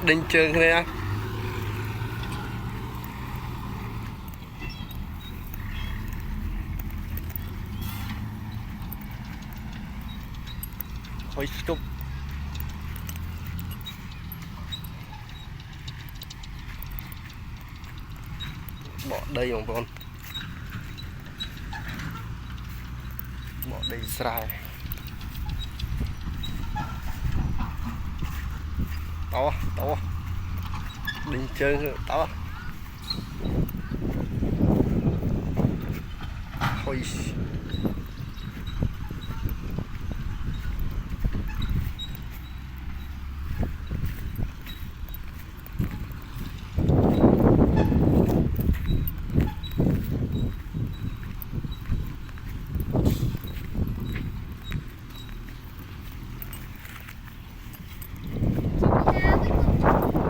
đinh trơn thế á. Ôi stop. Bỏ đây bọn con. Bỏ đây sai. To. Đinh trơn to. Ôi.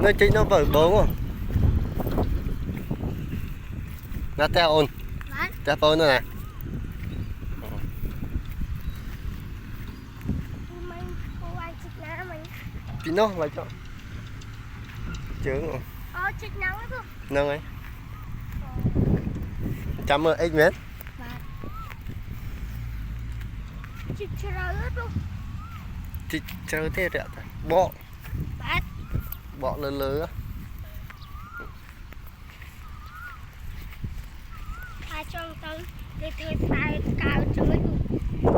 Nó chính nó vỡ bố không? Nó theo ôn. Theo ôn nữa nè. Chị nó lại cho. Chướng rồi. Chích nắng đó. Nâng ấy. Chăm ơn ít mét. Chích chờ luôn. Chị chờ thế rẻ. Bỏ. Bát. Bỏ lơ á. Hai trong tấn để thuê sai cao chơi.